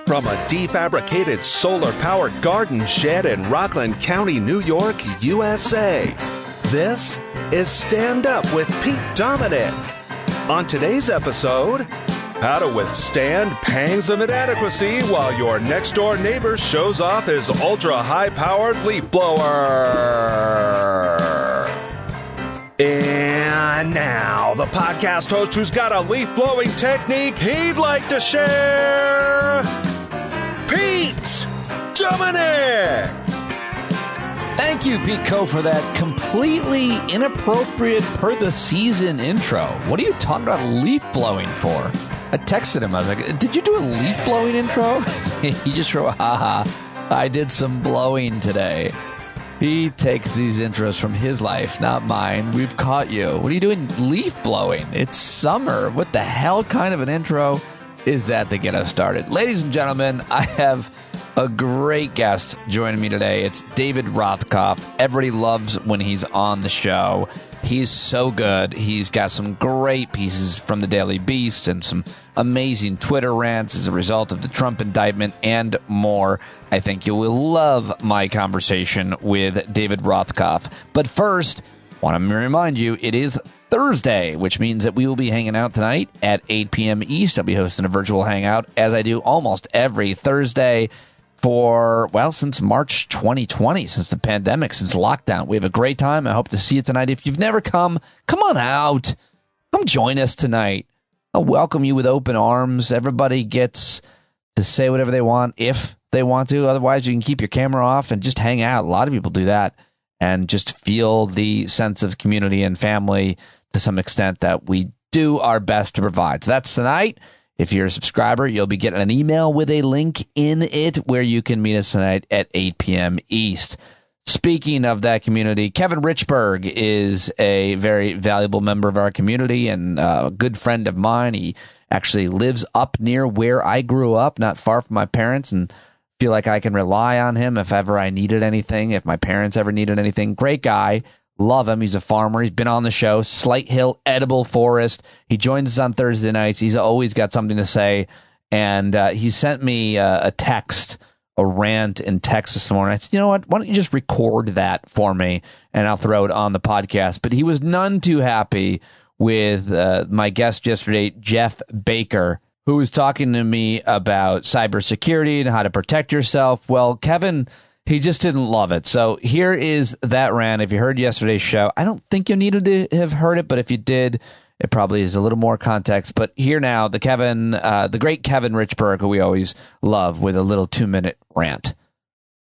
From a defabricated solar-powered garden shed in Rockland County, New York, USA, this is Stand Up with Pete Dominic. On today's episode, how to withstand pangs of inadequacy while your next-door neighbor shows off his ultra-high-powered leaf blower. And now, the podcast host who's got a leaf-blowing technique he'd like to share, Pete Dominic! Thank you, Pete Co, for that completely inappropriate per-the-season intro. What are you talking about leaf blowing for? I texted him. I was like, did you do a leaf blowing intro? He just wrote, haha, I did some blowing today. He takes these intros from his life, not mine. We've caught you. What are you doing leaf blowing? It's summer. What the hell kind of an intro is that to get us started? Ladies and gentlemen, I have a great guest joining me today. It's David Rothkopf. Everybody loves when he's on the show. He's so good. He's got some great pieces from the Daily Beast and some amazing Twitter rants as a result of the Trump indictment and more. I think you will love my conversation with David Rothkopf. But first, I want to remind you, it is Thursday, which means that we will be hanging out tonight at 8 p.m. East. I'll be hosting a virtual hangout, as I do almost every Thursday for, well, since March 2020, since the pandemic, since lockdown. We have a great time. I hope to see you tonight. If you've never come on out. Come join us tonight. I'll welcome you with open arms. Everybody gets to say whatever they want if they want to. Otherwise, you can keep your camera off and just hang out. A lot of people do that and just feel the sense of community and family to some extent that we do our best to provide. So that's tonight. If you're a subscriber, you'll be getting an email with a link in it where you can meet us tonight at 8 p.m. East. Speaking of that community, Kevin Richburg is a very valuable member of our community and a good friend of mine. He actually lives up near where I grew up, not far from my parents, and feel like I can rely on him if ever I needed anything, if my parents ever needed anything. Great guy. Love him. He's a farmer. He's been on the show. Slight Hill Edible Forest. He joins us on Thursday nights. He's always got something to say. And he sent me a text, a rant in text this morning. I said, you know what? Why don't you just record that for me and I'll throw it on the podcast. But he was none too happy with my guest yesterday, Jeff Baker, who was talking to me about cybersecurity and how to protect yourself. Well, Kevin, he just didn't love it. So here is that rant. If you heard yesterday's show, I don't think you needed to have heard it, but if you did, it probably is a little more context. But here now, the great Kevin Richburg, who we always love, with a little 2-minute rant.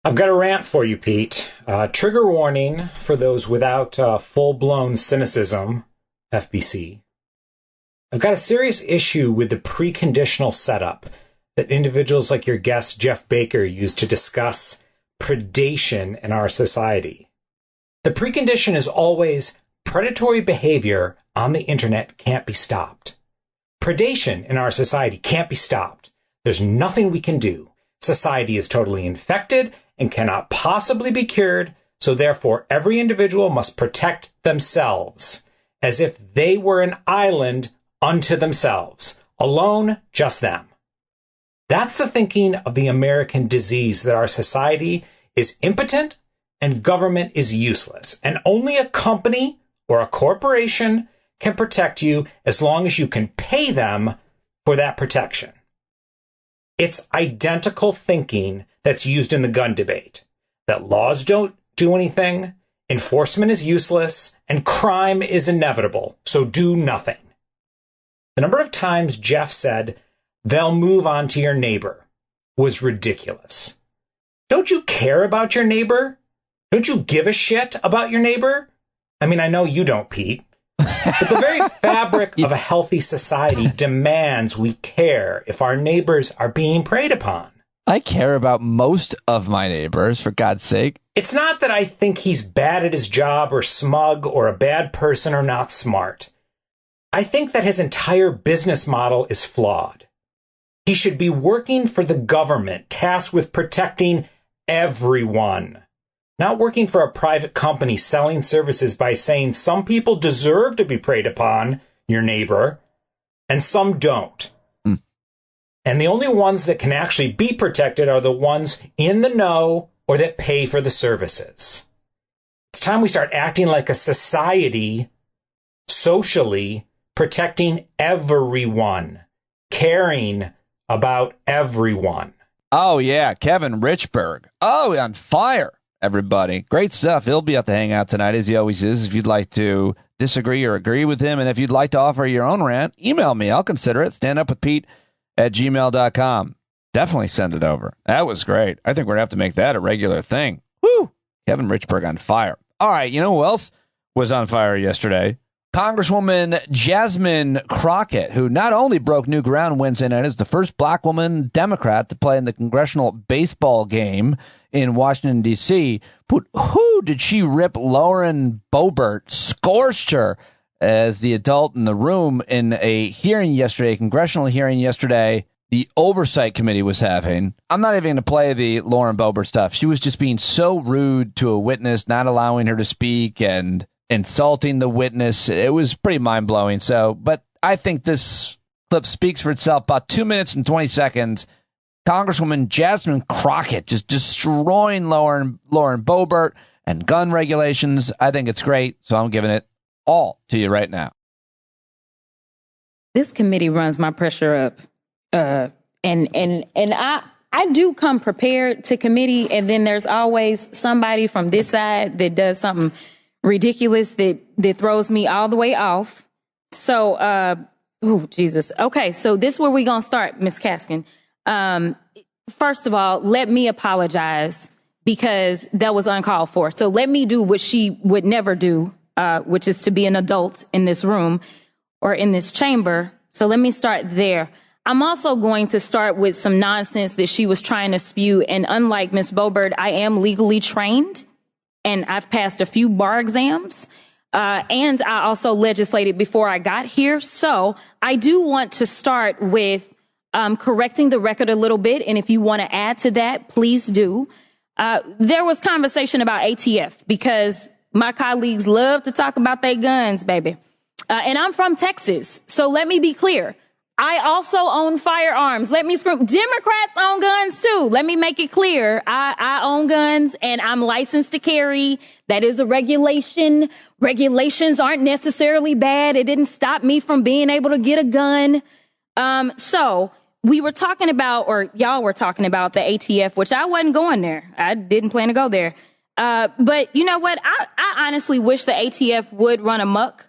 I've got a rant for you, Pete. Trigger warning for those without full-blown cynicism, FBC. I've got a serious issue with the preconditional setup that individuals like your guest, Jeff Baker, use to discuss predation in our society. The precondition is always predatory behavior on the internet can't be stopped. Predation in our society can't be stopped. There's nothing we can do. Society is totally infected and cannot possibly be cured, so therefore every individual must protect themselves as if they were an island unto themselves, alone, just them. That's the thinking of the American disease, that our society is impotent and government is useless, and only a company or a corporation can protect you as long as you can pay them for that protection. It's identical thinking that's used in the gun debate, that laws don't do anything, enforcement is useless, and crime is inevitable, so do nothing. The number of times Jeff said, "They'll move on to your neighbor," was ridiculous. Don't you care about your neighbor? Don't you give a shit about your neighbor? I mean, I know you don't, Pete. But the very fabric of a healthy society demands we care if our neighbors are being preyed upon. I care about most of my neighbors, for God's sake. It's not that I think he's bad at his job or smug or a bad person or not smart. I think that his entire business model is flawed. He should be working for the government, tasked with protecting everyone, not working for a private company selling services by saying some people deserve to be preyed upon, your neighbor, and some don't. And the only ones that can actually be protected are the ones in the know or that pay for the services. It's time we start acting like a society, socially, protecting everyone, caring about everyone. Oh, yeah. Kevin Richburg. Oh, on fire, everybody. Great stuff. He'll be at the Hangout tonight, as he always is. If you'd like to disagree or agree with him, and if you'd like to offer your own rant, email me. I'll consider it. standupwithpete@gmail.com. Definitely send it over. That was great. I think we're going to have to make that a regular thing. Woo! Kevin Richburg on fire. All right, you know who else was on fire yesterday? Congresswoman Jasmine Crockett, who not only broke new ground Wednesday night as the first black woman Democrat to play in the congressional baseball game in Washington, D.C., but who did she rip? Lauren Boebert scorched her as the adult in the room in a hearing yesterday, a congressional hearing yesterday, the Oversight Committee was having. I'm not even going to play the Lauren Boebert stuff. She was just being so rude to a witness, not allowing her to speak and insulting the witness. It was pretty mind-blowing. So, but I think this clip speaks for itself. About 2 minutes and 20 seconds. Congresswoman Jasmine Crockett just destroying Lauren Boebert and gun regulations. I think it's great. So I'm giving it all to you right now. This committee runs my pressure up. And I do come prepared to committee, and then there's always somebody from this side that does something ridiculous that throws me all the way off. So, oh, Jesus. Okay, so this is where we're going to start, Ms. Kaskin. First of all, let me apologize because that was uncalled for. So let me do what she would never do, which is to be an adult in this room or in this chamber. So let me start there. I'm also going to start with some nonsense that she was trying to spew. And unlike Ms. Boebert, I am legally trained and I've passed a few bar exams. And I also legislated before I got here. So I do want to start with correcting the record a little bit. And if you want to add to that, please do. There was conversation about ATF because my colleagues love to talk about their guns, baby. And I'm from Texas. So let me be clear. I also own firearms. Let me scream. Democrats own guns too. Let me make it clear. I own guns and I'm licensed to carry. That is a regulation. Regulations aren't necessarily bad. It didn't stop me from being able to get a gun. So we were talking about, or y'all were talking about the ATF, which I wasn't going there. I didn't plan to go there. But you know what? I honestly wish the ATF would run amok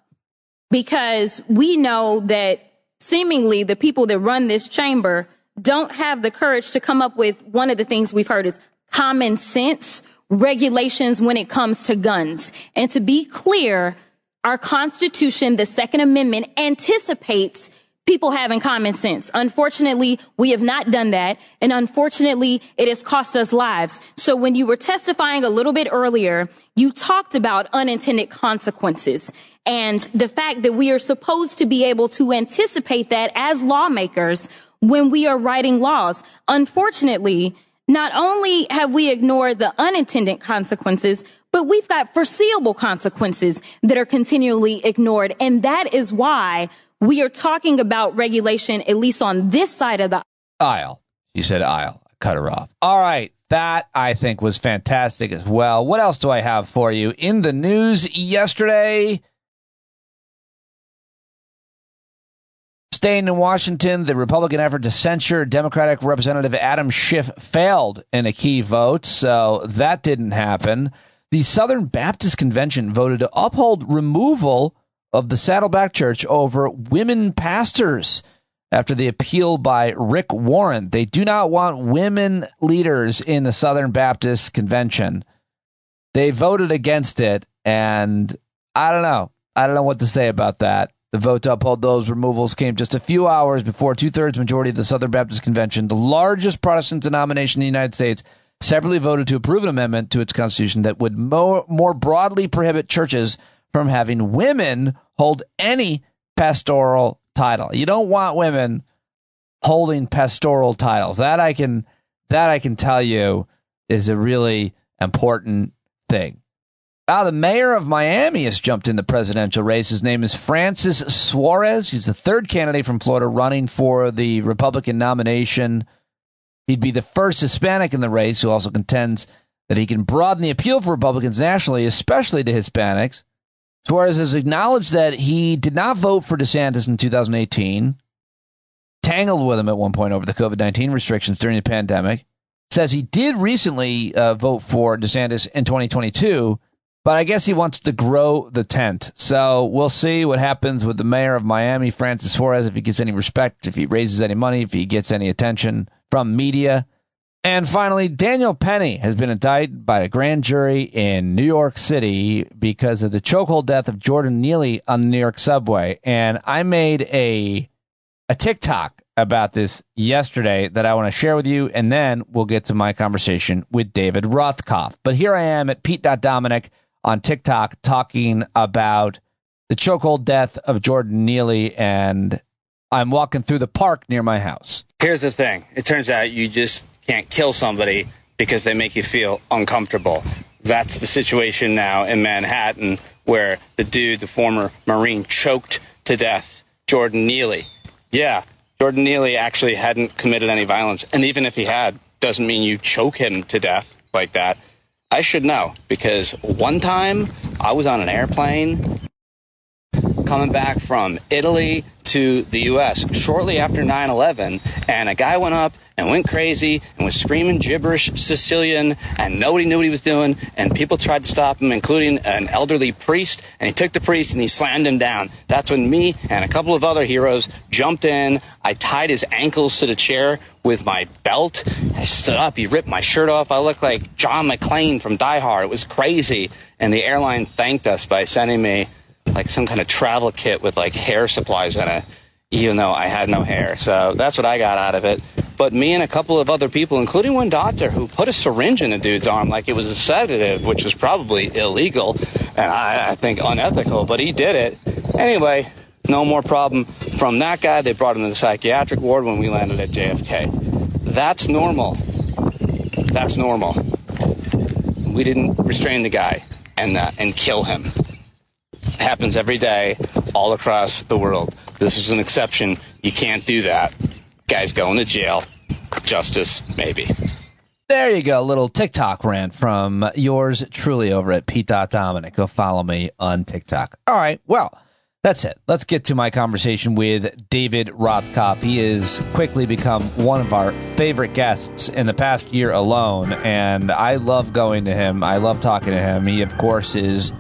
because we know that seemingly the people that run this chamber don't have the courage to come up with one of the things we've heard is common sense regulations when it comes to guns. And to be clear, our Constitution, the Second Amendment, anticipates people having common sense. Unfortunately, we have not done that. And unfortunately, it has cost us lives. So when you were testifying a little bit earlier, you talked about unintended consequences and the fact that we are supposed to be able to anticipate that as lawmakers when we are writing laws. Unfortunately, not only have we ignored the unintended consequences, but we've got foreseeable consequences that are continually ignored. And that is why we are talking about regulation, at least on this side of the aisle. You said aisle. I cut her off. All right. That, I think, was fantastic as well. What else do I have for you? In the news yesterday, staying in Washington, the Republican effort to censure Democratic Representative Adam Schiff failed in a key vote, so that didn't happen. The Southern Baptist Convention voted to uphold removal of the Saddleback Church over women pastors after the appeal by Rick Warren. They do not want women leaders in the Southern Baptist Convention. They voted against it, and I don't know. I don't know what to say about that. The vote to uphold those removals came just a few hours before a two-thirds majority of the Southern Baptist Convention, the largest Protestant denomination in the United States, separately voted to approve an amendment to its constitution that would more broadly prohibit churches from having women hold any pastoral title. You don't want women holding pastoral titles. That I can tell you is a really important thing. The mayor of Miami has jumped in the presidential race. His name is Francis Suarez. He's the third candidate from Florida running for the Republican nomination. He'd be the first Hispanic in the race who also contends that he can broaden the appeal for Republicans nationally, especially to Hispanics. Suarez has acknowledged that he did not vote for DeSantis in 2018, tangled with him at one point over the COVID-19 restrictions during the pandemic, says he did recently vote for DeSantis in 2022, but I guess he wants to grow the tent. So we'll see what happens with the mayor of Miami, Francis Suarez, if he gets any respect, if he raises any money, if he gets any attention from media. And finally, Daniel Penny has been indicted by a grand jury in New York City because of the chokehold death of Jordan Neely on the New York subway. And I made a TikTok about this yesterday that I want to share with you, and then we'll get to my conversation with David Rothkopf. But here I am at Pete.Dominic on TikTok talking about the chokehold death of Jordan Neely, and I'm walking through the park near my house. Here's the thing. It turns out you just can't kill somebody because they make you feel uncomfortable. That's the situation now in Manhattan, where the former Marine, choked to death Jordan Neely. Yeah, Jordan Neely actually hadn't committed any violence. And even if he had, doesn't mean you choke him to death like that. I should know, because one time I was on an airplane coming back from Italy to the U.S. shortly after 9/11, and a guy went up and went crazy and was screaming gibberish Sicilian, and nobody knew what he was doing, and people tried to stop him, including an elderly priest, and he took the priest and he slammed him down. That's when me and a couple of other heroes jumped in. I tied his ankles to the chair with my belt. I stood up. He ripped my shirt off. I looked like John McClane from Die Hard. It was crazy. And the airline thanked us by sending me like some kind of travel kit with like hair supplies in it, even though I had no hair. So that's what I got out of it. But me and a couple of other people, including one doctor who put a syringe in a dude's arm like it was a sedative, which was probably illegal and I think unethical, but he did it. Anyway, no more problem from that guy. They brought him to the psychiatric ward when we landed at JFK. That's normal. That's normal. We didn't restrain the guy and kill him. It happens every day all across the world. This is an exception. You can't do that. Guy's going to jail. Justice, maybe. There you go. A little TikTok rant from yours truly over at Pete.Dominic. Go follow me on TikTok. All right. Well, that's it. Let's get to my conversation with David Rothkopf. He has quickly become one of our favorite guests in the past year alone, and I love going to him. I love talking to him. He, of course, is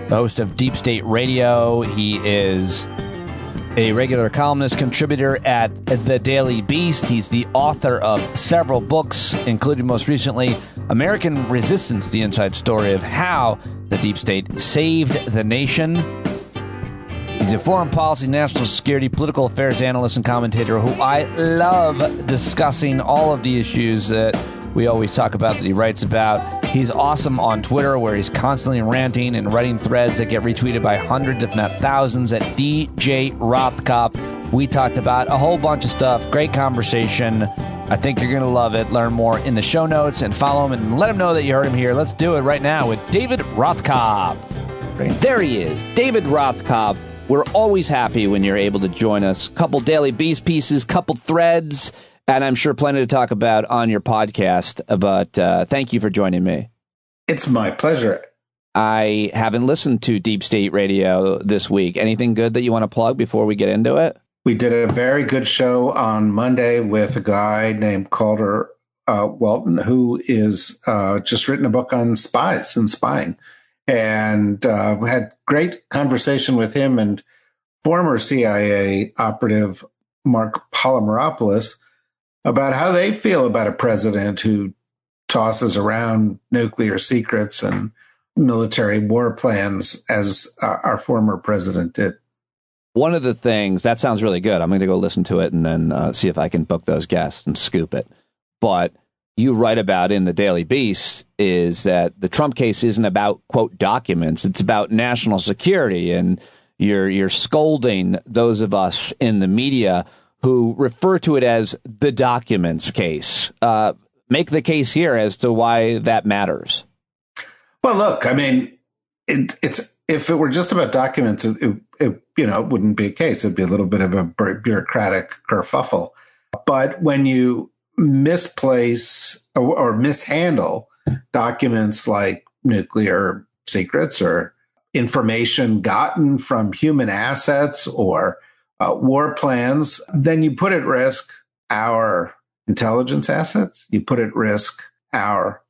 the host of Deep State Radio. He is a regular columnist contributor at The Daily Beast. He's the author of several books, including most recently American Resistance, the inside story of how the deep state saved the nation. He's a foreign policy, national security, political affairs analyst and commentator who I love discussing all of the issues that we always talk about, that he writes about. He's awesome on Twitter, where he's constantly ranting and writing threads that get retweeted by hundreds, if not thousands, at DJ Rothkopf. We talked about a whole bunch of stuff. Great conversation. I think you're going to love it. Learn more in the show notes and follow him and let him know that you heard him here. Let's do it right now with David Rothkopf. There he is, David Rothkopf. We're always happy when you're able to join us. Couple Daily Beast pieces, couple threads, and I'm sure plenty to talk about on your podcast. But thank you for joining me. It's my pleasure. I haven't listened to Deep State Radio this week. Anything good that you want to plug before we get into it? We did a very good show on Monday with a guy named Calder Welton, who is just written a book on spies and spying. And we had great conversation with him and former CIA operative Mark Polymeropoulos about how they feel about a president who tosses around nuclear secrets and military war plans as our former president did. One of the things, that sounds really good. I'm going to go listen to it and then see if I can book those guests and scoop it. But you write about in the Daily Beast is that the Trump case isn't about, quote, documents. It's about national security. And you're scolding those of us in the media who refer to it as the documents case. Make the case here as to why that matters. Well, look, I mean, it's if it were just about documents, it wouldn't be a case. It'd be a little bit of a bureaucratic kerfuffle. But when you misplace or mishandle documents like nuclear secrets or information gotten from human assets or war plans, then you put at risk our intelligence assets. You put at risk our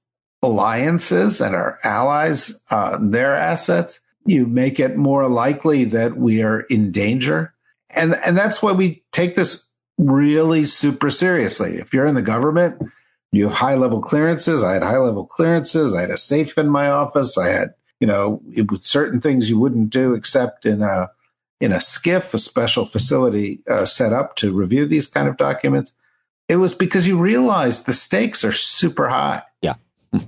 alliances and our allies, their assets. You make it more likely that we are in danger. And that's why we take this really super seriously. If you're in the government, you have high-level clearances. I had high-level clearances. I had a safe in my office. I had, certain things you wouldn't do except in a SCIF, a special facility set up to review these kind of documents. It was because you realize the stakes are super high. Yeah.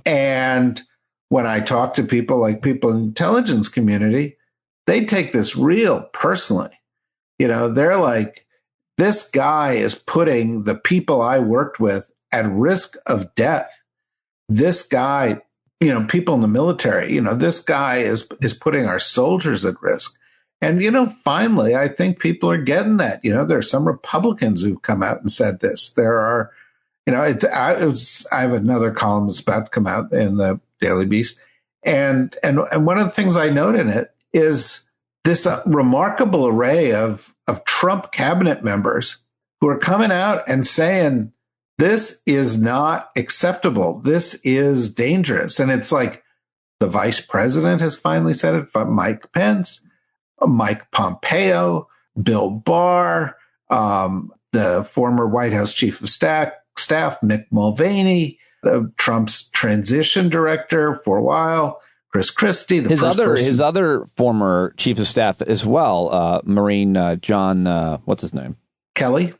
And when I talk to people like people in the intelligence community, they take this real personally. They're like, this guy is putting the people I worked with at risk of death. This guy, people in the military, this guy is putting our soldiers at risk. And, finally, I think people are getting that. There are some Republicans who've come out and said this. There are, I have another column that's about to come out in the Daily Beast. And one of the things I note in it is this remarkable array of Trump cabinet members who are coming out and saying, this is not acceptable. This is dangerous. And it's like the vice president has finally said it, Mike Pence, Mike Pompeo, Bill Barr, the former White House chief of staff, Mick Mulvaney, Trump's transition director for a while, Chris Christie, his other former chief of staff as well, Marine John, what's his name? Kelly.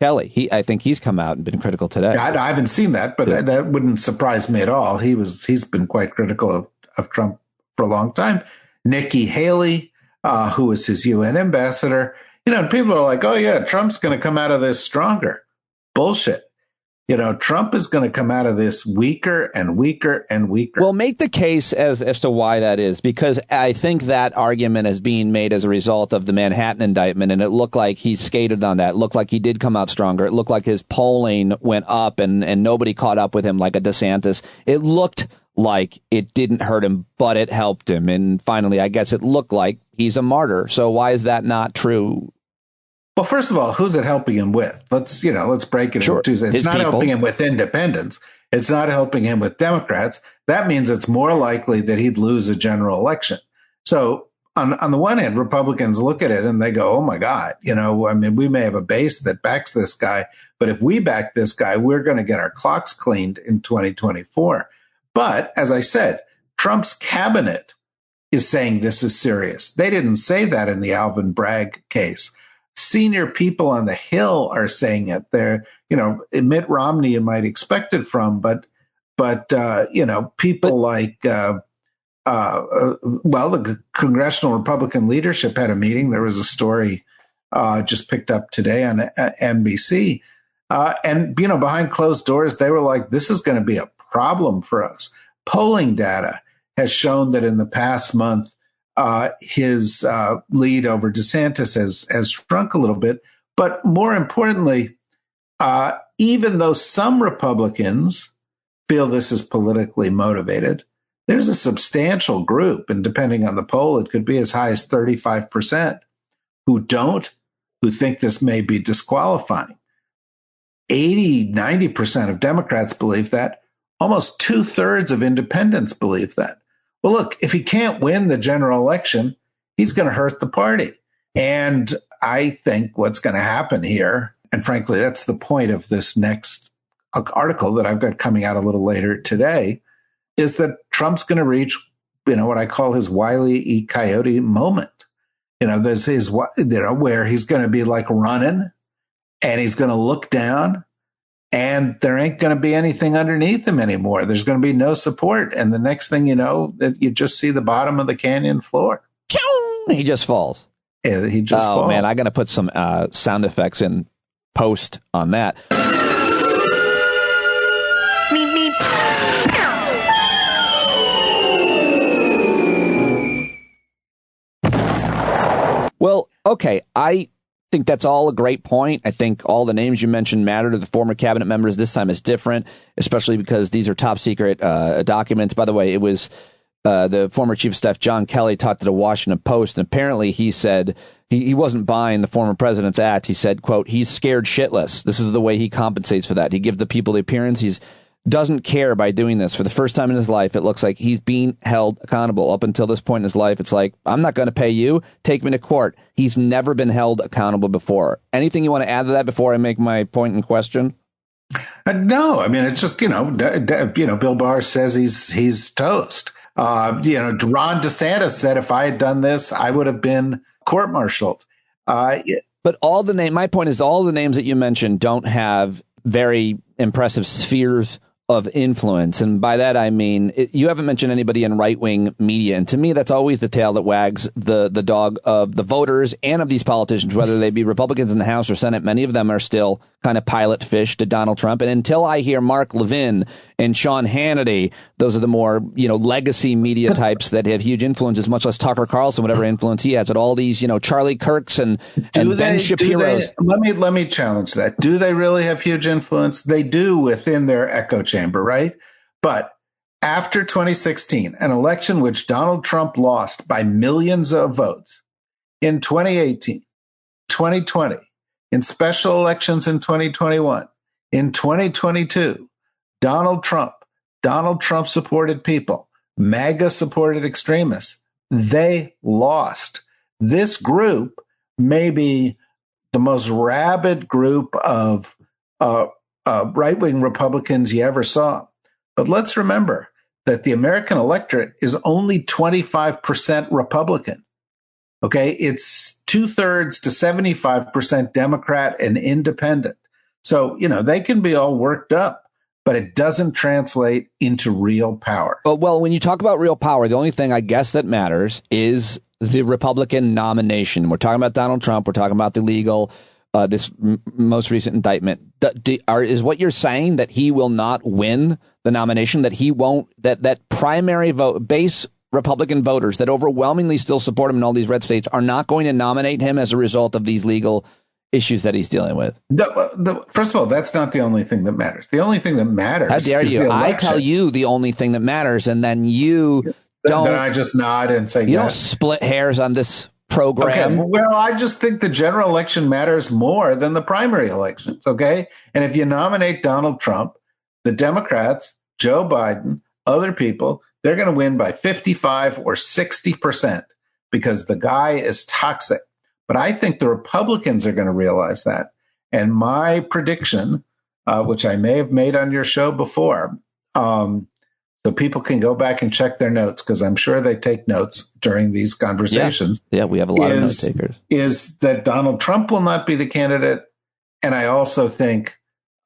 I think he's come out and been critical today. I haven't seen that, but that wouldn't surprise me at all. He's been quite critical of Trump for a long time. Nikki Haley, who was his UN ambassador, and people are like, oh yeah, Trump's going to come out of this stronger. Bullshit. Trump is going to come out of this weaker and weaker and weaker. Well, make the case as to why that is, because I think that argument is being made as a result of the Manhattan indictment, and it looked like he skated on that. It looked like he did come out stronger. It looked like his polling went up and nobody caught up with him like a DeSantis. It looked like it didn't hurt him, but it helped him. And finally, I guess it looked like he's a martyr. So why is that not true? Well, first of all, who's it helping him with? Let's break it into two. It's not helping him with independents. It's not helping him with Democrats. That means it's more likely that he'd lose a general election. So on the one hand, Republicans look at it and they go, oh my God, we may have a base that backs this guy, but if we back this guy, we're going to get our clocks cleaned in 2024. But as I said, Trump's cabinet is saying this is serious. They didn't say that in the Alvin Bragg case. Senior people on the Hill are saying it. They're, Mitt Romney you might expect it from, but people like, the congressional Republican leadership had a meeting. There was a story just picked up today on NBC. And behind closed doors, they were like, this is going to be a problem for us. Polling data has shown that in the past month, his lead over DeSantis has shrunk a little bit. But more importantly, even though some Republicans feel this is politically motivated, there's a substantial group, and depending on the poll, it could be as high as 35%, who think this may be disqualifying. 90% of Democrats believe that. Almost 2/3 of independents believe that. Well, look, if he can't win the general election, he's going to hurt the party. And I think what's going to happen here, and frankly, that's the point of this next article that I've got coming out a little later today, is that Trump's going to reach, what I call his Wile E. Coyote moment. There's his, where he's going to be like running and he's going to look down and there ain't going to be anything underneath him anymore. There's going to be no support. And the next thing you know, that you just see the bottom of the canyon floor. He just falls. Yeah, he just falls. Oh, man, I'm going to put some sound effects in post on that. Okay, I think that's all a great point. I think all the names you mentioned matter to the former cabinet members. This time is different, especially because these are top secret documents. By the way, it was the former chief of staff, John Kelly, talked to the Washington Post, and apparently he said he wasn't buying the former president's act. He said, quote, he's scared shitless. This is the way he compensates for that. He gives the people the appearance he's doesn't care by doing this. For the first time in his life, it looks like he's being held accountable. Up until this point in his life, it's like, I'm not going to pay you. Take me to court. He's never been held accountable before. Anything you want to add to that before I make my point in question? No, I mean, it's just, Bill Barr says he's toast. Ron DeSantis said if I had done this, I would have been court-martialed. But my point is all the names that you mentioned don't have very impressive spheres of influence. And by that, I mean, you haven't mentioned anybody in right-wing media. And to me, that's always the tail that wags the dog of the voters and of these politicians, whether they be Republicans in the House or Senate. Many of them are still kind of pilot fish to Donald Trump. And until I hear Mark Levin and Sean Hannity, those are the more, legacy media types that have huge influences, much less Tucker Carlson, whatever influence he has, at all these, Charlie Kirks and Ben Shapiro's. Let me challenge that. Do they really have huge influence? They do within their echo chamber, right? But after 2016, an election which Donald Trump lost by millions of votes, in 2018, 2020, in special elections in 2021, in 2022, Donald Trump supported people, MAGA supported extremists, they lost. This group may be the most rabid group of right-wing Republicans you ever saw. But let's remember that the American electorate is only 25% Republican. Okay, it's 2/3 to 75% Democrat and independent. So, they can be all worked up, but it doesn't translate into real power. Well, when you talk about real power, the only thing I guess that matters is the Republican nomination. We're talking about Donald Trump. We're talking about the legal, this most recent indictment. Is what you're saying that he will not win the nomination, that he won't, that primary vote base Republican voters that overwhelmingly still support him in all these red states are not going to nominate him as a result of these legal issues that he's dealing with? First of all, that's not the only thing that matters. The only thing that matters. How dare you? I tell you the only thing that matters, and then you don't. Then I just nod and say, you don't split hairs on this program. Okay. Well, I just think the general election matters more than the primary elections. Okay. And if you nominate Donald Trump, the Democrats, Joe Biden, other people, they're going to win by 55 or 60% because the guy is toxic. But I think the Republicans are going to realize that. And my prediction, which I may have made on your show before, so people can go back and check their notes because I'm sure they take notes during these conversations. Yeah, we have a lot of note takers. Is that Donald Trump will not be the candidate. And I also think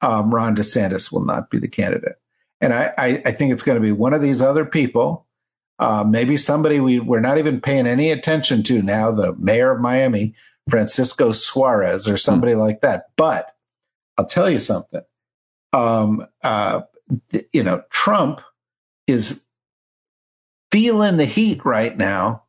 Ron DeSantis will not be the candidate. And I think it's going to be one of these other people, maybe somebody we're not even paying any attention to now, the mayor of Miami, Francisco Suarez, or somebody like that. But I'll tell you something. Trump is feeling the heat right now,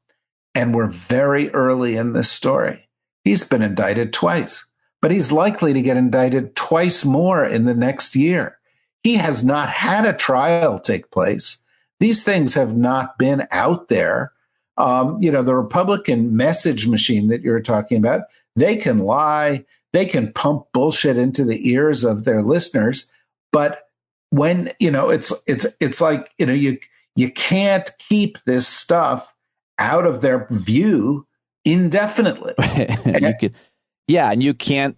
and we're very early in this story. He's been indicted twice, but he's likely to get indicted twice more in the next year. He has not had a trial take place. These things have not been out there. The Republican message machine that you're talking about, they can lie, they can pump bullshit into the ears of their listeners. But when, it's like, you can't keep this stuff out of their view indefinitely. And you can't.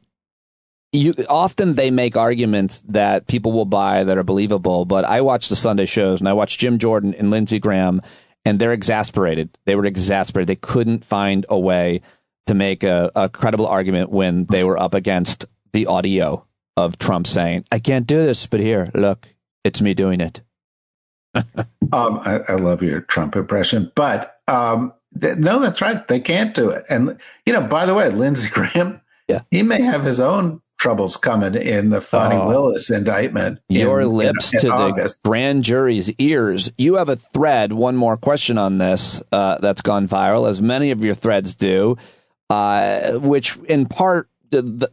Often they make arguments that people will buy that are believable, but I watch the Sunday shows and I watch Jim Jordan and Lindsey Graham, and they're exasperated. They were exasperated. They couldn't find a way to make a credible argument when they were up against the audio of Trump saying, I can't do this, but here, look, it's me doing it. I love your Trump impression, but no, that's right. They can't do it. And, by the way, Lindsey Graham, he may have his own troubles coming in the Fani Willis indictment. Your lips to the grand jury's ears. You have a thread. One more question on this that's gone viral, as many of your threads do. which in part,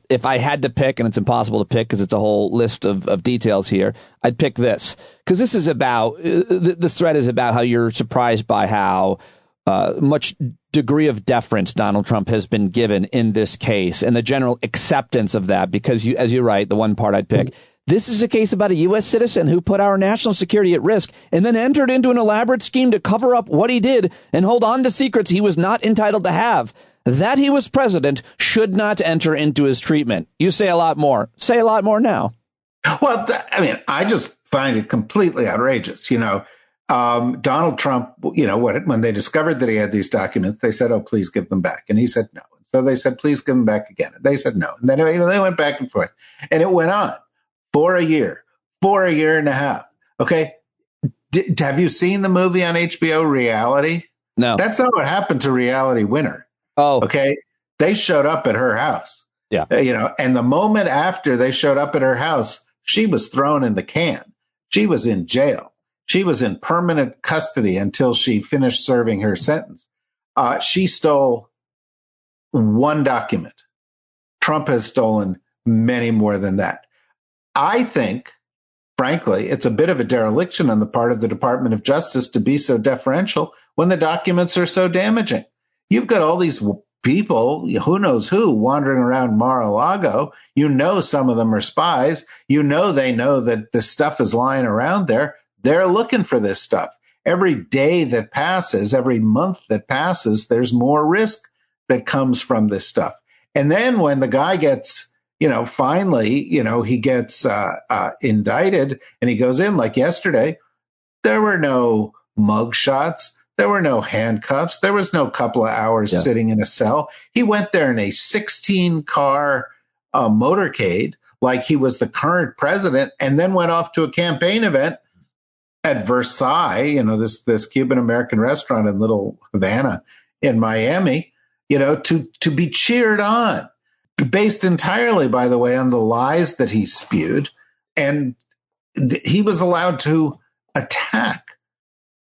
if I had to pick, and it's impossible to pick because it's a whole list of details here, I'd pick this. Because this is about, this thread is about how you're surprised by how much degree of deference Donald Trump has been given in this case and the general acceptance of that. Because, as you write, the one part I'd pick, this is a case about a U.S. citizen who put our national security at risk and then entered into an elaborate scheme to cover up what he did and hold on to secrets he was not entitled to have. That he was president should not enter into his treatment. You say a lot more. Say a lot more now. Well, I mean, I just find it completely outrageous. Donald Trump, when they discovered that he had these documents, they said, oh, please give them back. And he said no. So they said, please give them back again. And they said no. And then they went back and forth. And it went on for a year and a half. Okay. Have you seen the movie on HBO, Reality? No. That's not what happened to Reality Winner. Oh. Okay. They showed up at her house. Yeah. And the moment after they showed up at her house, she was thrown in the can. She was in jail. She was in permanent custody until she finished serving her sentence. She stole one document. Trump has stolen many more than that. I think, frankly, it's a bit of a dereliction on the part of the Department of Justice to be so deferential when the documents are so damaging. You've got all these people, who knows who, wandering around Mar-a-Lago. Some of them are spies. They know that this stuff is lying around there. They're looking for this stuff. Every day that passes, every month that passes, there's more risk that comes from this stuff. And then when the guy gets, finally, he gets indicted and he goes in like yesterday, there were no mugshots. There were no handcuffs. There was no couple of hours sitting in a cell. He went there in a 16-car motorcade like he was the current president, and then went off to a campaign event at Versailles, this Cuban-American restaurant in Little Havana in Miami, to be cheered on, based entirely, by the way, on the lies that he spewed. And he was allowed to attack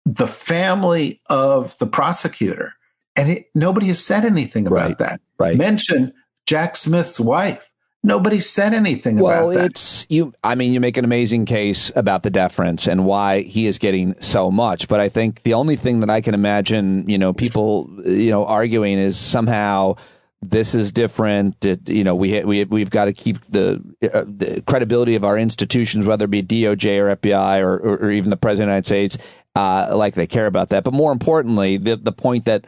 the family of the prosecutor. And nobody has said anything about that. Right. Mention Jack Smith's wife. Nobody said anything about that. You make an amazing case about the deference and why he is getting so much. But I think the only thing that I can imagine, people, arguing is somehow this is different. We've got to keep the credibility of our institutions, whether it be DOJ or FBI or even the President of the United States, like they care about that. But more importantly, the point that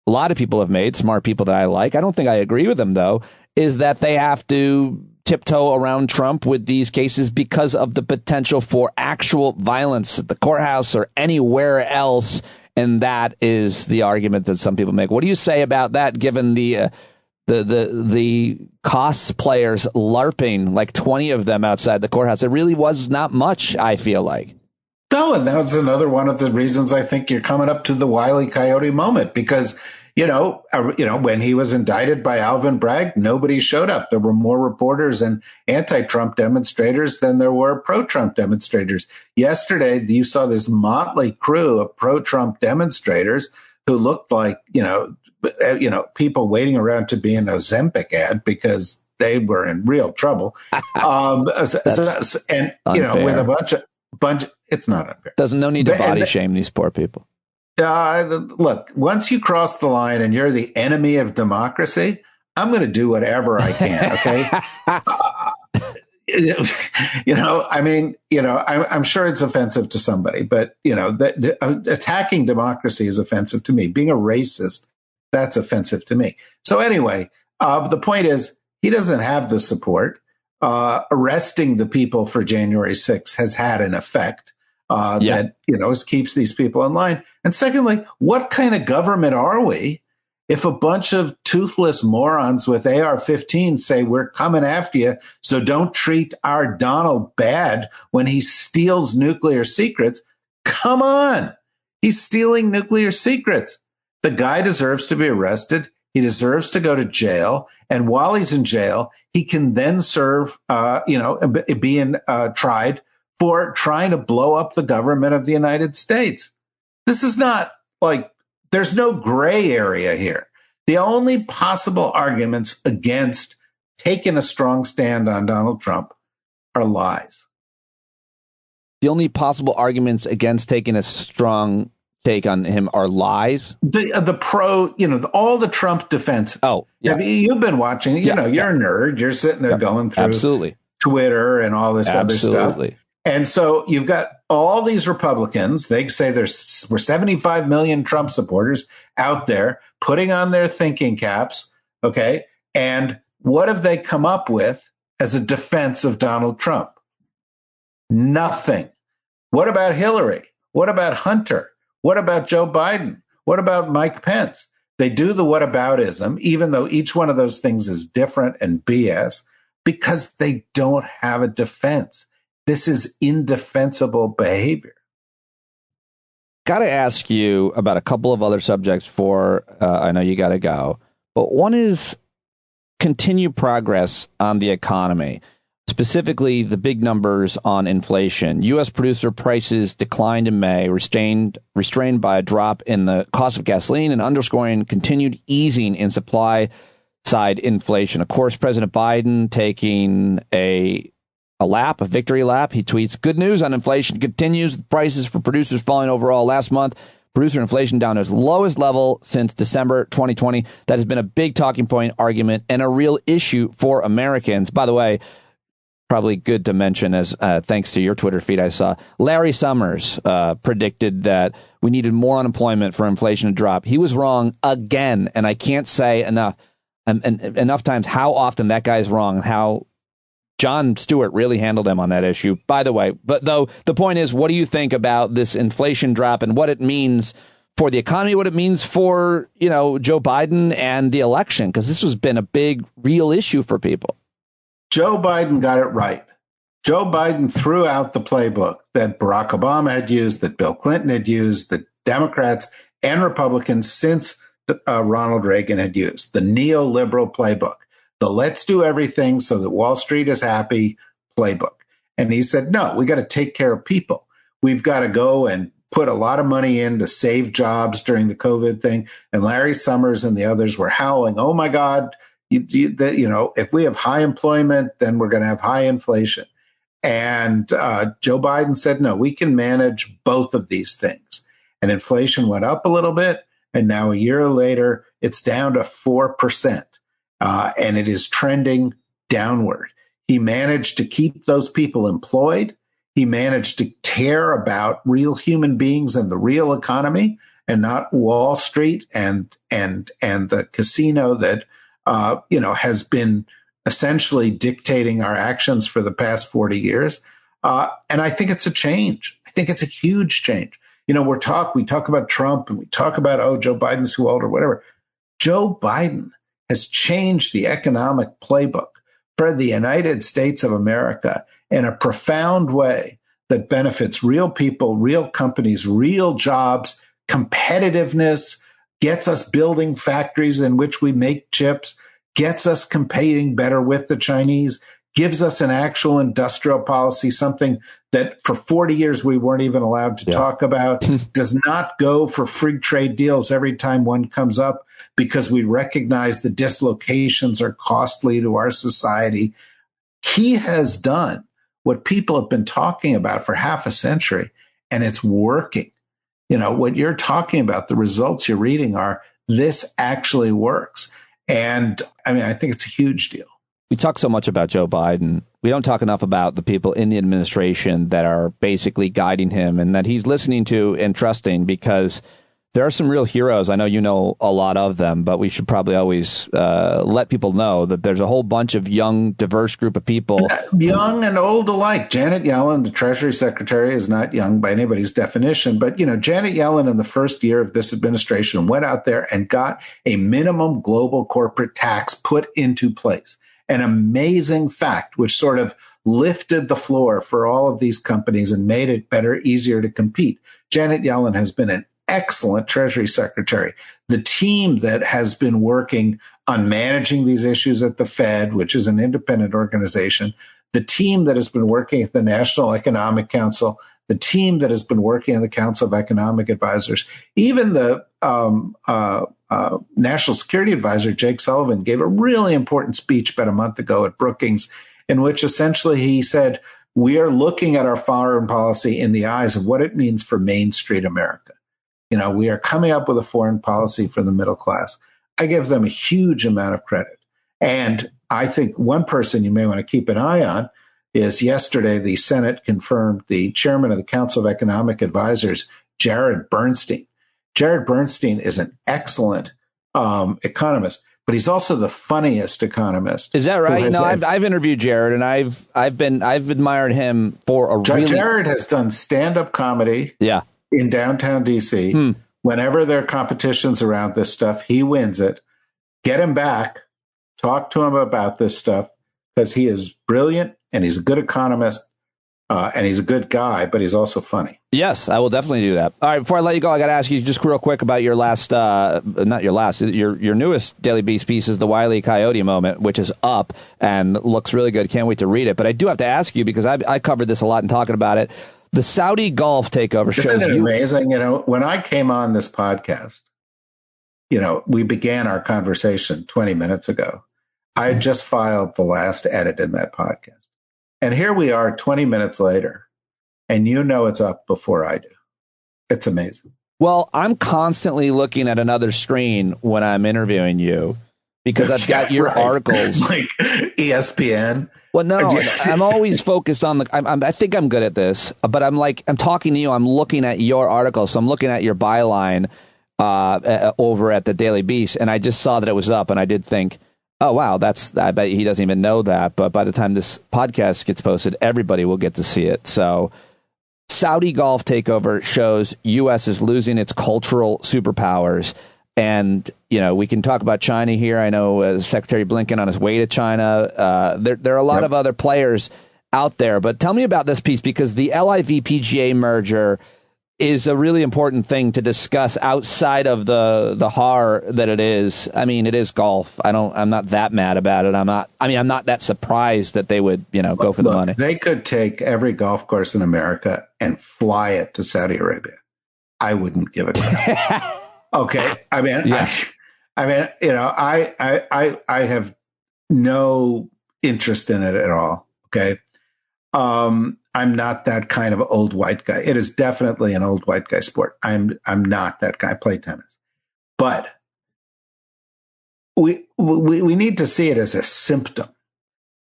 a lot of people have made, smart people that I like, I don't think I agree with them, though, is that they have to tiptoe around Trump with these cases because of the potential for actual violence at the courthouse or anywhere else. And that is the argument that some people make. What do you say about that, given the cosplayers LARPing, like 20 of them outside the courthouse? It really was not much, I feel like. No, and that was another one of the reasons I think you're coming up to the Wile E. Coyote moment, because when he was indicted by Alvin Bragg, nobody showed up. There were more reporters and anti-Trump demonstrators than there were pro-Trump demonstrators. Yesterday, you saw this motley crew of pro-Trump demonstrators who looked like, people waiting around to be in an Ozempic ad because they were in real trouble. With a bunch, it's not unfair. No need to body shame these poor people. Look, once you cross the line and you're the enemy of democracy, I'm going to do whatever I can. Okay. I'm sure it's offensive to somebody, but attacking democracy is offensive to me. Being a racist, that's offensive to me. So anyway, the point is he doesn't have the support. Arresting the people for January 6th has had an effect. That keeps these people in line. And secondly, what kind of government are we if a bunch of toothless morons with AR-15 say we're coming after you, so don't treat our Donald bad when he steals nuclear secrets? Come on, he's stealing nuclear secrets. The guy deserves to be arrested. He deserves to go to jail, and while he's in jail, he can then serve, being tried for trying to blow up the government of the United States. This is not like, there's no gray area here. The only possible arguments against taking a strong stand on Donald Trump are lies. The only possible arguments against taking a strong take on him are lies. The pro, all the Trump defense. Oh, yeah. You've been watching. You're a nerd. You're sitting there going through absolutely Twitter and all this other stuff. And so you've got all these Republicans. They say we're 75 million Trump supporters out there putting on their thinking caps. Okay. And what have they come up with as a defense of Donald Trump? Nothing. What about Hillary? What about Hunter? What about Joe Biden? What about Mike Pence? They do the whataboutism, even though each one of those things is different and BS, because they don't have a defense. This is indefensible behavior. Got to ask you about a couple of other subjects I know you got to go, but one is continued progress on the economy, specifically the big numbers on inflation. U.S. producer prices declined in May, restrained by a drop in the cost of gasoline and underscoring continued easing in supply side inflation. Of course, President Biden taking a victory lap. He tweets, "Good news on inflation continues. Prices for producers falling overall last month. Producer inflation down to its lowest level since December 2020. That has been a big talking point, argument, and a real issue for Americans." By the way, probably good to mention, as thanks to your Twitter feed, I saw Larry Summers predicted that we needed more unemployment for inflation to drop. He was wrong again, and I can't say enough times how often that guy's wrong, how Jon Stewart really handled him on that issue, by the way. But though the point is, what do you think about this inflation drop and what it means for the economy, what it means for, Joe Biden and the election? Because this has been a big, real issue for people. Joe Biden got it right. Joe Biden threw out the playbook that Barack Obama had used, that Bill Clinton had used, that Democrats and Republicans since Ronald Reagan had used, the neoliberal playbook. The let's do everything so that Wall Street is happy playbook. And he said, no, we got to take care of people. We've got to go and put a lot of money in to save jobs during the COVID thing. And Larry Summers and the others were howling, oh, my God, if we have high employment, then we're going to have high inflation. And Joe Biden said, no, we can manage both of these things. And inflation went up a little bit. And now a year later, it's down to 4%. And it is trending downward. He managed to keep those people employed. He managed to care about real human beings and the real economy, and not Wall Street and the casino that has been essentially dictating our actions for the past 40 years. And I think it's a change. I think it's a huge change. We talk about Trump and we talk about, Joe Biden's too old or whatever. Joe Biden has changed the economic playbook for the United States of America in a profound way that benefits real people, real companies, real jobs, competitiveness, gets us building factories in which we make chips, gets us competing better with the Chinese, gives us an actual industrial policy, something that for 40 years we weren't even allowed to talk about, does not go for free trade deals every time one comes up because we recognize the dislocations are costly to our society. He has done what people have been talking about for half a century, and it's working. What you're talking about, the results you're reading are, this actually works. And I think it's a huge deal. We talk so much about Joe Biden. We don't talk enough about the people in the administration that are basically guiding him and that he's listening to and trusting, because there are some real heroes. I know you know a lot of them, but we should probably always let people know that there's a whole bunch of young, diverse group of people. Young and old alike. Janet Yellen, the Treasury Secretary, is not young by anybody's definition. But, Janet Yellen in the first year of this administration went out there and got a minimum global corporate tax put into place. An amazing fact, which sort of lifted the floor for all of these companies and made it better, easier to compete. Janet Yellen has been an excellent Treasury Secretary. The team that has been working on managing these issues at the Fed, which is an independent organization, the team that has been working at the National Economic Council, the team that has been working on the Council of Economic Advisors, even the National Security Advisor, Jake Sullivan, gave a really important speech about a month ago at Brookings, in which essentially he said, we are looking at our foreign policy in the eyes of what it means for Main Street America. We are coming up with a foreign policy for the middle class. I give them a huge amount of credit. And I think one person you may want to keep an eye on is yesterday the Senate confirmed the chairman of the Council of Economic Advisors, Jared Bernstein. Jared Bernstein is an excellent economist, but he's also the funniest economist. Is that right? No, I've interviewed Jared, and I've admired him for a really. Jared has done stand-up comedy. Yeah. In downtown DC. Whenever there are competitions around this stuff, he wins it. Get him back. Talk to him about this stuff, because he is brilliant and he's a good economist and he's a good guy, but he's also funny. Yes, I will definitely do that. All right, before I let you go, I got to ask you just real quick about your your newest Daily Beast piece is the Wile E. Coyote moment, which is up and looks really good. Can't wait to read it. But I do have to ask you, because I covered this a lot in talking about it. The Saudi Gulf takeover shows Isn't it amazing? When I came on this podcast, we began our conversation 20 minutes ago. I had just filed the last edit in that podcast. And here we are 20 minutes later, and it's up before I do. It's amazing. Well, I'm constantly looking at another screen when I'm interviewing you, because I've got your articles. Like ESPN. Well, no, I'm always focused on I think I'm good at this, but I'm talking to you. I'm looking at your article. So I'm looking at your byline over at the Daily Beast. And I just saw that it was up, and I did think, oh, wow, I bet he doesn't even know that. But by the time this podcast gets posted, everybody will get to see it. So Saudi Gulf takeover shows U.S. is losing its cultural superpowers. And, we can talk about China here. I know Secretary Blinken on his way to China. There are a lot of other players out there. But tell me about this piece, because the LIV-PGA merger is a really important thing to discuss outside of the horror that it is. I mean, it is golf. I'm not that mad about it. I'm not that surprised that they would, go for the money. They could take every golf course in America and fly it to Saudi Arabia. I wouldn't give a crap. Okay. I have no interest in it at all. Okay. I'm not that kind of old white guy. It is definitely an old white guy sport. I'm not that guy. I play tennis, but we need to see it as a symptom.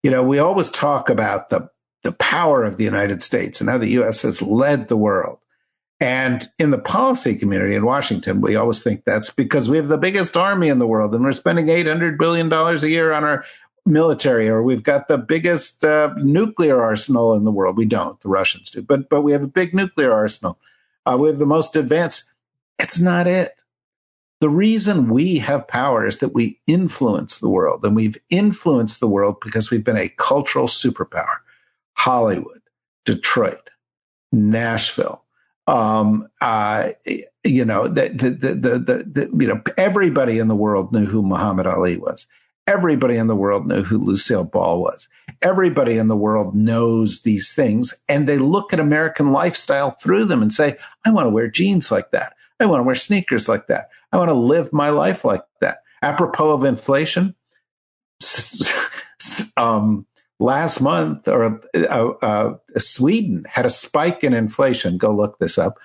We always talk about the power of the United States and how the U.S. has led the world. And in the policy community in Washington, we always think that's because we have the biggest army in the world and we're spending $800 billion a year on our military, or we've got the biggest nuclear arsenal in the world. We don't. The Russians do. But we have a big nuclear arsenal. We have the most advanced. It's not it. The reason we have power is that we influence the world, and we've influenced the world because we've been a cultural superpower. Hollywood, Detroit, Nashville, everybody in the world knew who Muhammad Ali was. Everybody in the world knew who Lucille Ball was. Everybody in the world knows these things, and they look at American lifestyle through them and say, I want to wear jeans like that. I want to wear sneakers like that. I want to live my life like that. Apropos of inflation, last month, Sweden had a spike in inflation. Go look this up.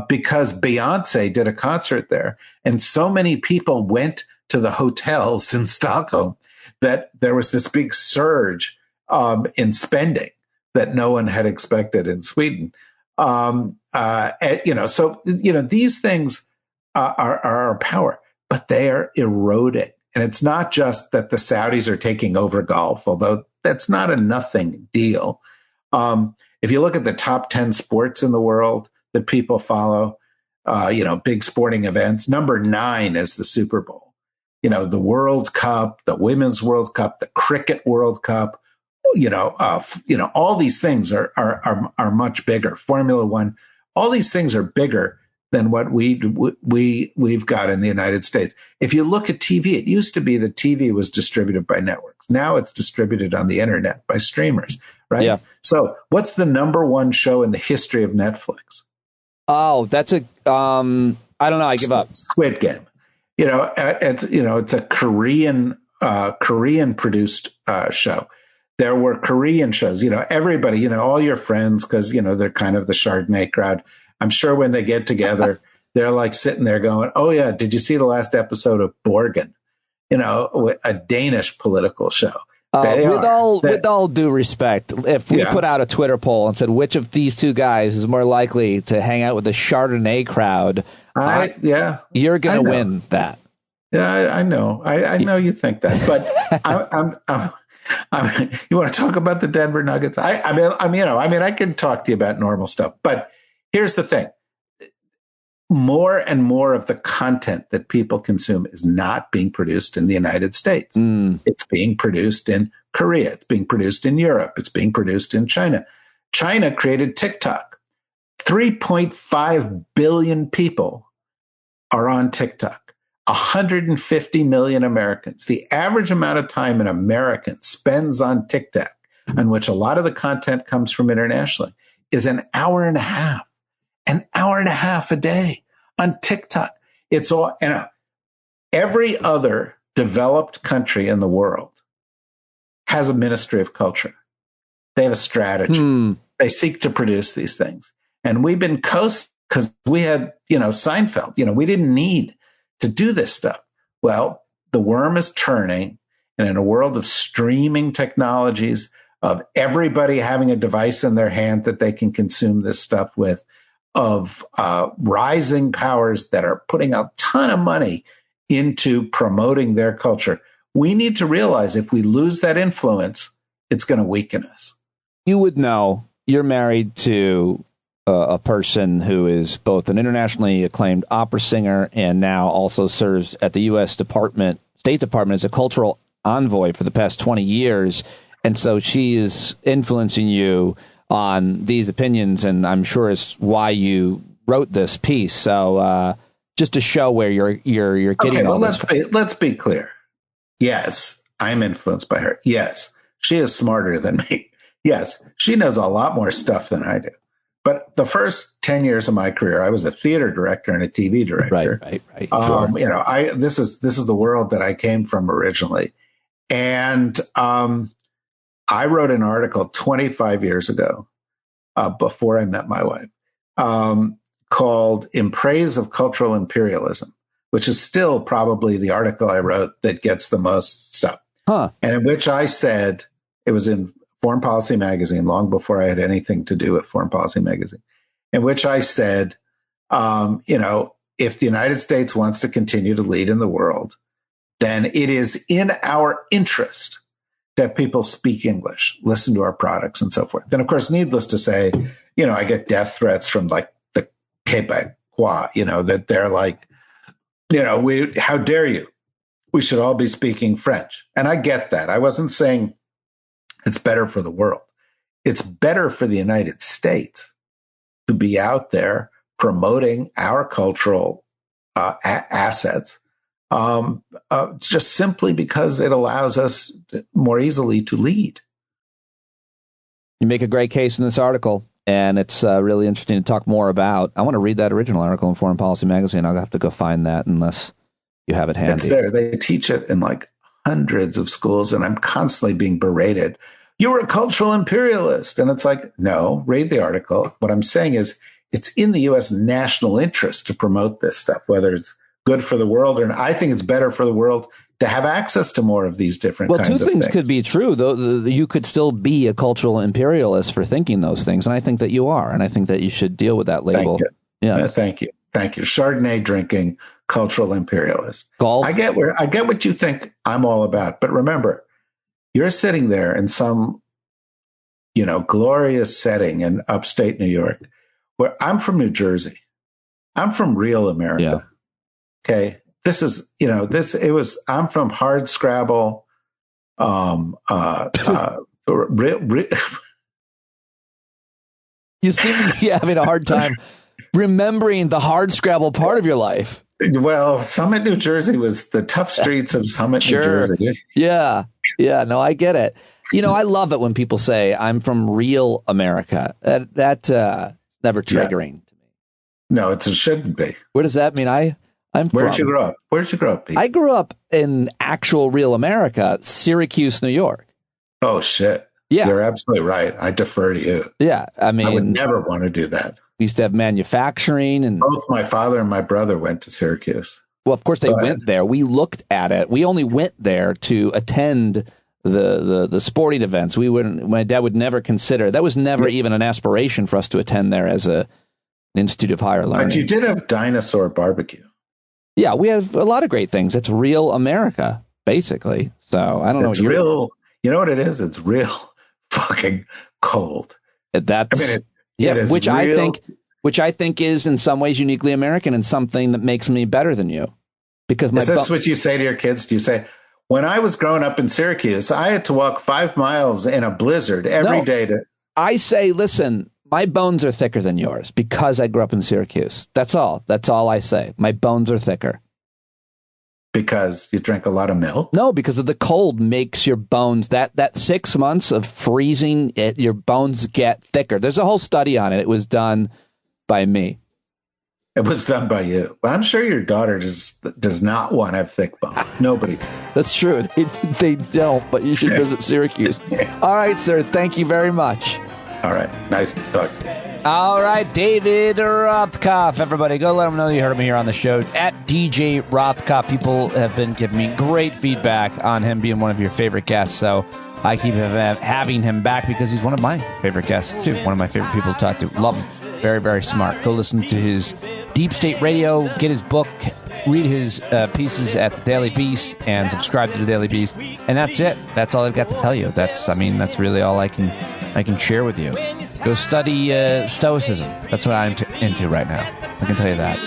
Because Beyonce did a concert there, and so many people went to the hotels in Stockholm that there was this big surge in spending that no one had expected in Sweden. These things are our power, but they are eroding. And it's not just that the Saudis are taking over golf, although that's not a nothing deal. If you look at the top 10 sports in the world that people follow, big sporting events, number 9 is the Super Bowl. The World Cup, the Women's World Cup, the Cricket World Cup, all these things are much bigger. Formula One, all these things are bigger than what we've got in the United States. If you look at TV, it used to be that TV was distributed by networks. Now it's distributed on the internet by streamers. right? Yeah. So what's the number one show in the history of Netflix? Oh, that's a I don't know. I give up. Squid Game. It's a Korean produced show. There were Korean shows. Everybody. All your friends, because they're kind of the Chardonnay crowd. I'm sure when they get together, they're like sitting there going, "Oh yeah, did you see the last episode of Borgen?" A Danish political show. With all due respect, if we put out a Twitter poll and said which of these two guys is more likely to hang out with the Chardonnay crowd, you're going to win that. Yeah, I know. I know you think that, but you want to talk about the Denver Nuggets? I can talk to you about normal stuff, but here's the thing. More and more of the content that people consume is not being produced in the United States. It's being produced in Korea. It's being produced in Europe. It's being produced in China. China created TikTok. 3.5 billion people are on TikTok. 150 million Americans. The average amount of time an American spends on TikTok, on which a lot of the content comes from internationally, is an hour and a half. An hour and a half a day on TikTok. It's all, every other developed country in the world has a ministry of culture. They have a strategy. They seek to produce these things. And we've been because we had, Seinfeld, we didn't need to do this stuff. Well, the worm is turning, and in a world of streaming technologies, of everybody having a device in their hand that they can consume this stuff with, of rising powers that are putting a ton of money into promoting their culture, we need to realize if we lose that influence, it's going to weaken us. You would know. You're married to a person who is both an internationally acclaimed opera singer and now also serves at the U.S. State Department as a cultural envoy for the past 20 years. And so she is influencing you on these opinions, and I'm sure it's why you wrote this piece. So just to show where you're getting all this. Let's be clear. Yes, I'm influenced by her. Yes, she is smarter than me. Yes, she knows a lot more stuff than I do. But the first 10 years of my career, I was a theater director and a TV director. Right. Sure. This is the world that I came from originally. And I wrote an article 25 years ago, before I met my wife, called In Praise of Cultural Imperialism, which is still probably the article I wrote that gets the most stuff. And in which I said, it was in Foreign Policy Magazine, long before I had anything to do with Foreign Policy Magazine, in which I said, if the United States wants to continue to lead in the world, then it is in our interest that people speak English, listen to our products, and so forth. Then, of course, needless to say, I get death threats from like the Quebecois, that they're like, how dare you? We should all be speaking French. And I get that. I wasn't saying it's better for the world. It's better for the United States to be out there promoting our cultural assets, just simply because it allows us more easily to lead. You make a great case in this article, and it's really interesting to talk more about. I want to read that original article in Foreign Policy Magazine. I'll have to go find that unless you have it handy. It's there. They teach it in like hundreds of schools, and I'm constantly being berated. You're a cultural imperialist. And it's like, no, read the article. What I'm saying is it's in the U.S. national interest to promote this stuff, whether it's good for the world or not. I think it's better for the world to have access to more of these different kinds of things. Well, two things could be true, though. You could still be a cultural imperialist for thinking those things, and I think that you are, and I think that you should deal with that label. Thank you. Chardonnay drinking, cultural imperialist. Golf. I get what you think I'm all about, but remember, you're sitting there in some, glorious setting in upstate New York, where I'm from New Jersey. I'm from real America. Yeah. Okay. This is, I'm from hard scrabble. You seem to be having a hard time remembering the hard scrabble part of your life. Well, Summit, New Jersey was the tough streets of Summit, New Jersey. Yeah. No, I get it. I love it when people say I'm from real America. That never triggering to me. No, it shouldn't be. What does that mean? Where'd you grow up? Where'd you grow up, Pete? I grew up in actual real America, Syracuse, New York. Oh, shit. Yeah. You're absolutely right. I defer to you. Yeah. I would never want to do that. We used to have manufacturing. And both my father and my brother went to Syracuse. Well, of course, they went there. We looked at it. We only went there to attend the sporting events. My dad would never consider. That was never even an aspiration for us to attend there as an institute of higher learning. But you did have dinosaur barbecue. Yeah, we have a lot of great things. It's real America, basically. So I don't know. It's real. You know what it is? It's real fucking cold. Which I think is in some ways uniquely American and something that makes me better than you. Because is this what you say to your kids? Do you say, when I was growing up in Syracuse, I had to walk 5 miles in a blizzard every day to. I say, listen, my bones are thicker than yours because I grew up in Syracuse. That's all. That's all I say. My bones are thicker. Because you drank a lot of milk? No, because of the cold makes your bones, that 6 months of freezing, your bones get thicker. There's a whole study on it. It was done by me. It was done by you. Well, I'm sure your daughter does not want to have thick bones. Nobody. That's true. They don't, but you should visit Syracuse. All right, sir. Thank you very much. All right. Nice to talk to you. All right, David Rothkopf. Everybody, go let them know you heard him here on the show. At DJ Rothkopf. People have been giving me great feedback on him being one of your favorite guests, so I keep having him back because he's one of my favorite guests, too. One of my favorite people to talk to. Love him. Very, very smart. Go listen to his Deep State Radio, get his book, read his pieces at the Daily Beast, and subscribe to the Daily Beast. And that's it. That's all I've got to tell you. That's really all I can share with you. Go study Stoicism. That's what I'm into right now. I can tell you that.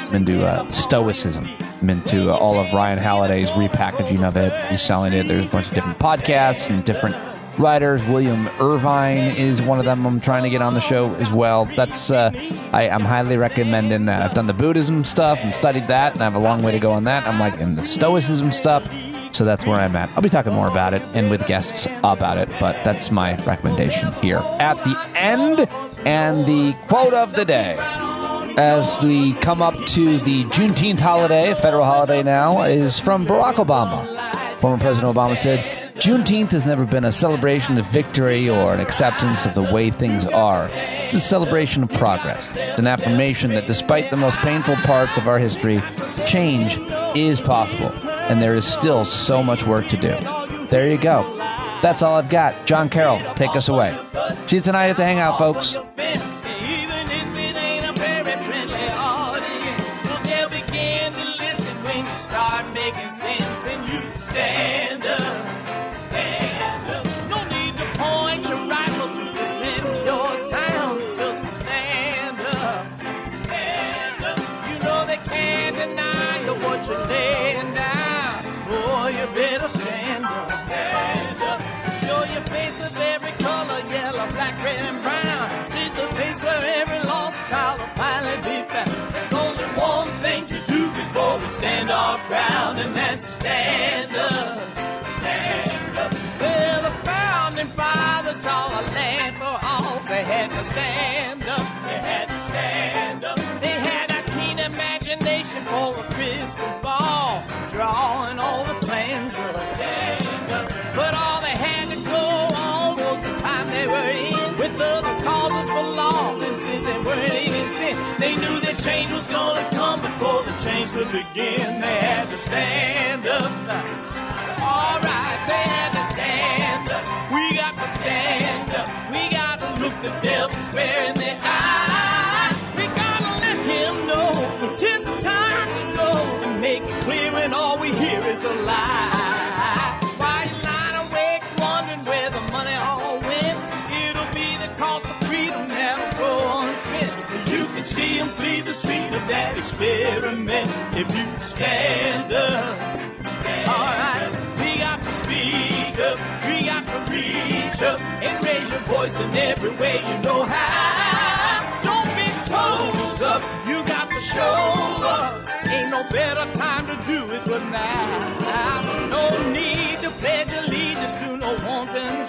I'm into Stoicism. I'm into all of Ryan Halliday's repackaging of it. He's selling it. There's a bunch of different podcasts and different writers. William Irvine is one of them I'm trying to get on the show as well. That's I'm highly recommending that. I've done the Buddhism stuff and studied that, and I have a long way to go on that. I'm like in the Stoicism stuff, so that's where I'm at. I'll be talking more about it and with guests about it, but that's my recommendation here at the end. And the quote of the day, as we come up to the Juneteenth holiday, a federal holiday now, is from Barack Obama. Former President Obama said, "Juneteenth has never been a celebration of victory or an acceptance of the way things are. It's a celebration of progress. It's an affirmation that despite the most painful parts of our history, change is possible, and there is still so much work to do." There you go. That's all I've got. John Carroll, take us away. See you tonight at the Hangout, folks. Stand our ground, and then stand up, stand up. Well, the founding fathers saw a land for all. They had to stand up, they had to stand up. They had a keen imagination for a crystal ball, drawing all the plans of stand up. But all they had to go on was the time they were in, with other causes for laws, and since they weren't even sin, they knew that change was gonna come before the change could begin. They had to stand up. All right, they had to stand up. We got to stand up. We got to look the devil square in the eye. We gotta let him know it's his time to go, and make it clear when all we hear is a lie. Why you lying awake wondering where the money all went? It'll be the cost of freedom that'll go unspent. You can see him flee the scene of that experiment if you stand up. All right, we got to speak up, we got to reach up and raise your voice in every way you know how. Don't be toes up, you got to show up. Ain't no better time to do it but now. No need to pledge allegiance to no wanton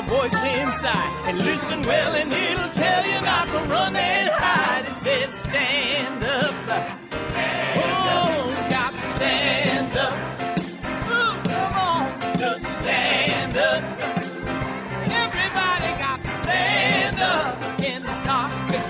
voice inside. And listen well, and it'll tell you not to run and hide. It says stand up. Oh, got to stand up. Ooh, come on, just stand up. Everybody got to stand up in the darkness